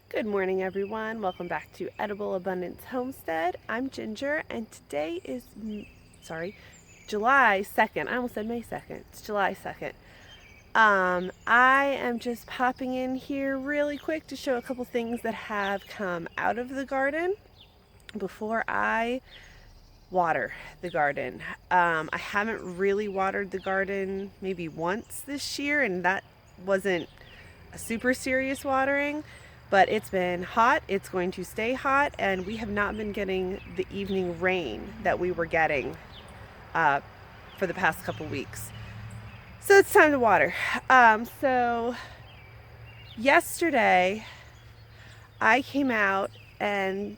Good morning, everyone. Welcome back to Edible Abundance Homestead. I'm Ginger, and today is, July 2nd. I almost said May 2nd. It's July 2nd. I am just popping in here really quick to show a couple things that have come out of the garden before I water the garden. I haven't really watered the garden maybe once this year, and that wasn't a super serious watering, but it's been hot. It's going to stay hot, and we have not been getting the evening rain that we were getting for the past couple weeks. So it's time to water. So yesterday I came out and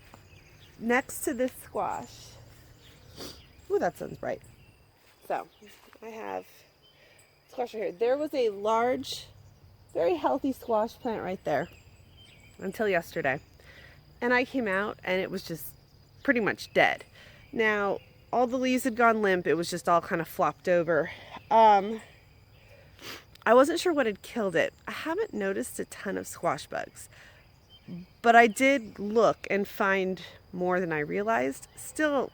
next to this squash, ooh, that sun's bright. So I have squash right here. There was a large, very healthy squash plant right there until yesterday. And I came out and it was just pretty much dead. Now, all the leaves had gone limp. It was just all kind of flopped over. I wasn't sure what had killed it. I haven't noticed a ton of squash bugs, but I did look and find more than I realized. Still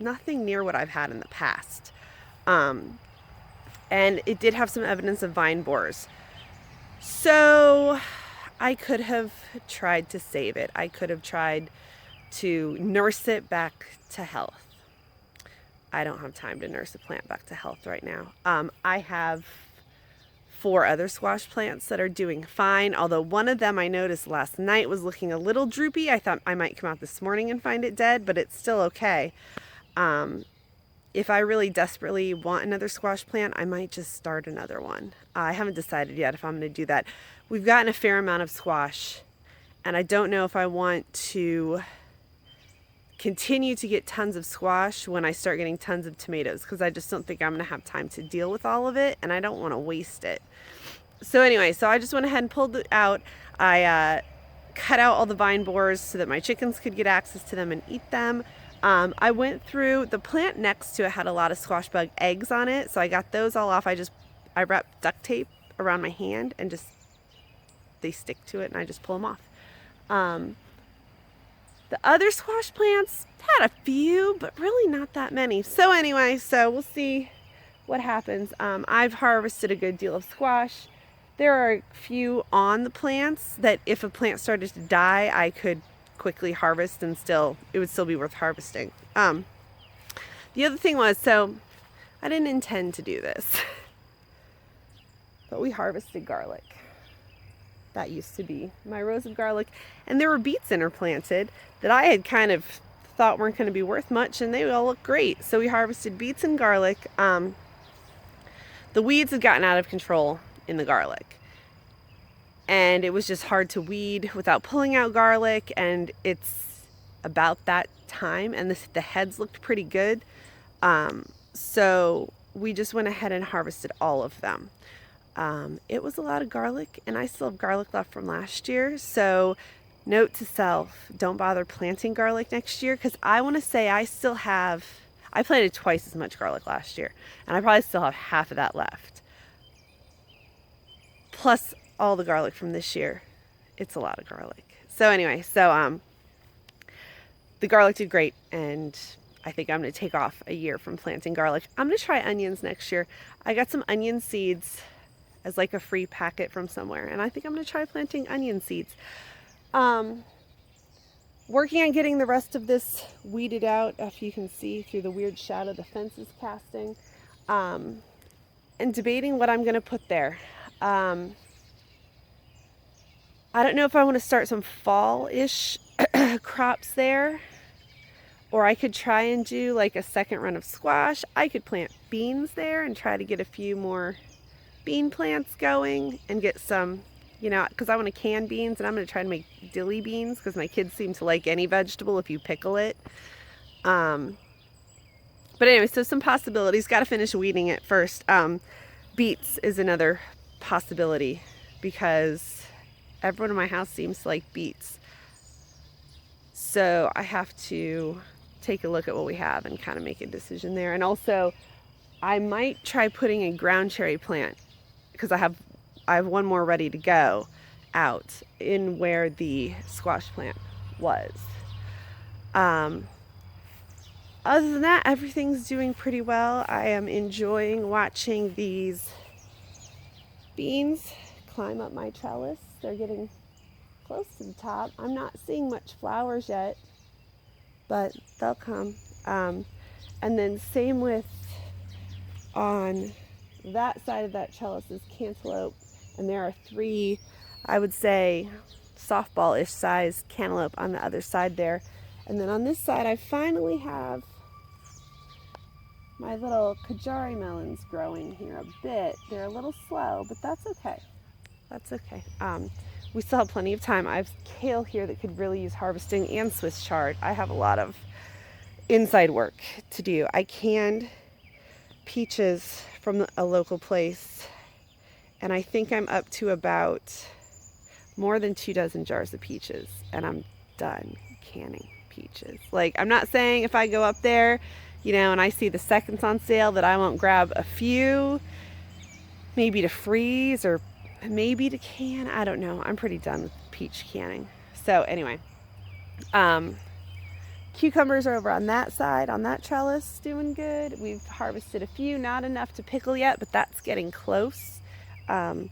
nothing near what I've had in the past. And it did have some evidence of vine borers. So I could have tried to save it. I could have tried to nurse it back to health. I don't have time to nurse a plant back to health right now. I have 4 other squash plants that are doing fine, although one of them I noticed last night was looking a little droopy. I thought I might come out this morning and find it dead, but it's still okay. If I really desperately want another squash plant, I might just start another one. I haven't decided yet if I'm going to do that. We've gotten a fair amount of squash, and I don't know if I want to continue to get tons of squash when I start getting tons of tomatoes, because I just don't think I'm going to have time to deal with all of it, and I don't want to waste it. So anyway, I just went ahead and pulled it out. I cut out all the vine borers so that my chickens could get access to them and eat them. I went through the plant next to it, had a lot of squash bug eggs on it, so I got those all off. I wrapped duct tape around my hand and they stick to it, and I just pull them off. The other squash plants had a few, but really not that many. So anyway, we'll see what happens. I've harvested a good deal of squash. There are a few on the plants that if a plant started to die, I could quickly harvest and it would still be worth harvesting. The other thing was, I didn't intend to do this, but we harvested garlic. That used to be my rows of garlic, and there were beets interplanted that I had kind of thought weren't going to be worth much, and they all look great. So we harvested beets and garlic. The weeds had gotten out of control in the garlic, and it was just hard to weed without pulling out garlic, and it's about that time, and the heads looked pretty good. So we just went ahead and harvested all of them. It was a lot of garlic, and I still have garlic left from last year. So note to self, don't bother planting garlic next year, because I want to say I planted twice as much garlic last year, and I probably still have half of that left. Plus all the garlic from this year. It's a lot of garlic. So anyway, the garlic did great, and I think I'm going to take off a year from planting garlic. I'm going to try onions next year. I got some onion seeds as like a free packet from somewhere, and I think I'm going to try planting onion seeds. Working on getting the rest of this weeded out, if you can see through the weird shadow the fence is casting, and debating what I'm going to put there. I don't know if I want to start some fall-ish crops there, or I could try and do like a second run of squash. I could plant beans there and try to get a few more bean plants going and get some, because I want to can beans, and I'm going to try to make dilly beans because my kids seem to like any vegetable if you pickle it. But anyway, so some possibilities. Got to finish weeding it first. Beets is another possibility because everyone in my house seems to like beets. So I have to take a look at what we have and kind of make a decision there. And also, I might try putting a ground cherry plant, because I have one more ready to go, out in where the squash plant was. Other than that, everything's doing pretty well. I am enjoying watching these beans climb up my trellis. They're getting close to the top. I'm not seeing much flowers yet, but they'll come. And then same with on that side of that trellis is cantaloupe, and there are 3, I would say, softball-ish size cantaloupe on the other side there. And then on this side, I finally have my little Kajari melons growing here a bit. They're a little slow, but that's okay. That's okay. We still have plenty of time. I have kale here that could really use harvesting, and Swiss chard. I have a lot of inside work to do. I canned peaches from a local place, and I think I'm up to about more than 24 jars of peaches, and I'm done canning peaches. Like, I'm not saying if I go up there, you know, and I see the seconds on sale that I won't grab a few, maybe to freeze or maybe to can. I don't know. I'm pretty done with peach canning. So anyway, cucumbers are over on that side, on that trellis, doing good. We've harvested a few, not enough to pickle yet, but that's getting close. And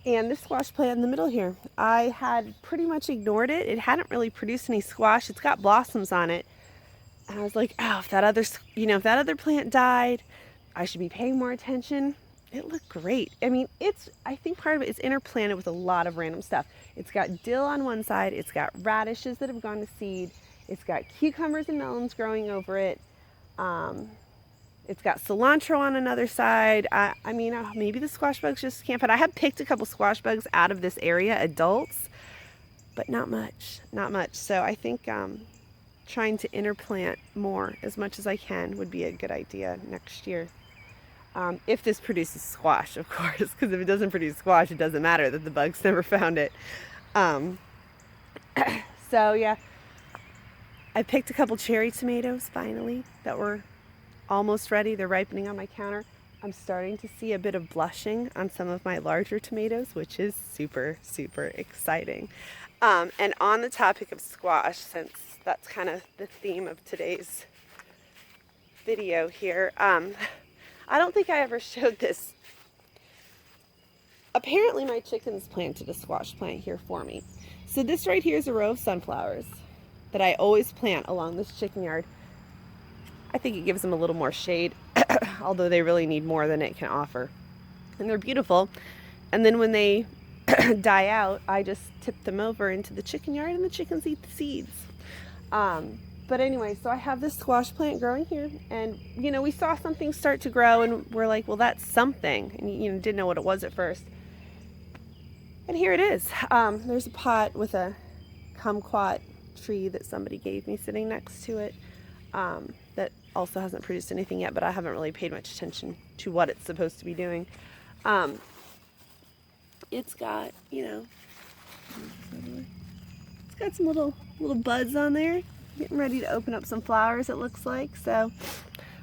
this squash plant in the middle here, I had pretty much ignored it. It hadn't really produced any squash. It's got blossoms on it. And I was like, oh, if that other, if that other plant died, I should be paying more attention. It looked great. I mean, I think part of it is interplanted with a lot of random stuff. It's got dill on one side. It's got radishes that have gone to seed. It's got cucumbers and melons growing over it. It's got cilantro on another side. I mean, maybe the squash bugs just can't fit. I have picked a couple squash bugs out of this area, adults, but not much. So I think trying to interplant more as much as I can would be a good idea next year. If this produces squash, of course, because if it doesn't produce squash, it doesn't matter that the bugs never found it. So yeah, I picked a couple cherry tomatoes finally that were almost ready. They're ripening on my counter. I'm starting to see a bit of blushing on some of my larger tomatoes, which is super, super exciting. And on the topic of squash, since that's kind of the theme of today's video here, I don't think I ever showed this. Apparently my chickens planted a squash plant here for me. So this right here is a row of sunflowers that I always plant along this chicken yard. I think it gives them a little more shade, although they really need more than it can offer. And they're beautiful. And then when they die out, I just tip them over into the chicken yard and the chickens eat the seeds. But anyway, so I have this squash plant growing here, and we saw something start to grow, and we're like, well, that's something, and didn't know what it was at first. And here it is. There's a pot with a kumquat tree that somebody gave me sitting next to it, that also hasn't produced anything yet, but I haven't really paid much attention to what it's supposed to be doing. It's got, it's got some little buds on there. Getting ready to open up some flowers, it looks like. So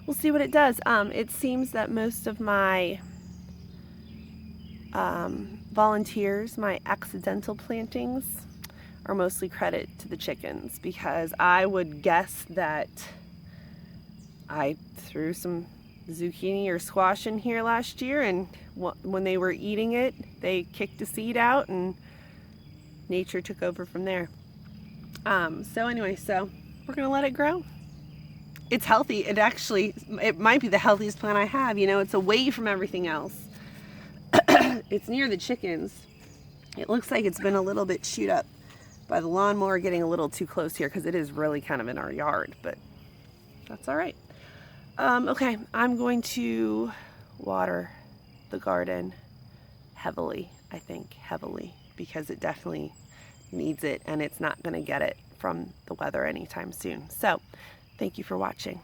we'll see what it does. It seems that most of my volunteers, my accidental plantings, are mostly credit to the chickens, because I would guess that I threw some zucchini or squash in here last year, and when they were eating it, they kicked a seed out and nature took over from there. So anyway, we're gonna let it grow. It's healthy. It might be the healthiest plant I have. It's away from everything else. It's near the chickens. It looks like it's been a little bit chewed up by the lawnmower getting a little too close here, because it is really kind of in our yard, but that's all right. Okay, I'm going to water the garden heavily, because it definitely needs it, and it's not going to get it from the weather anytime soon. So, thank you for watching.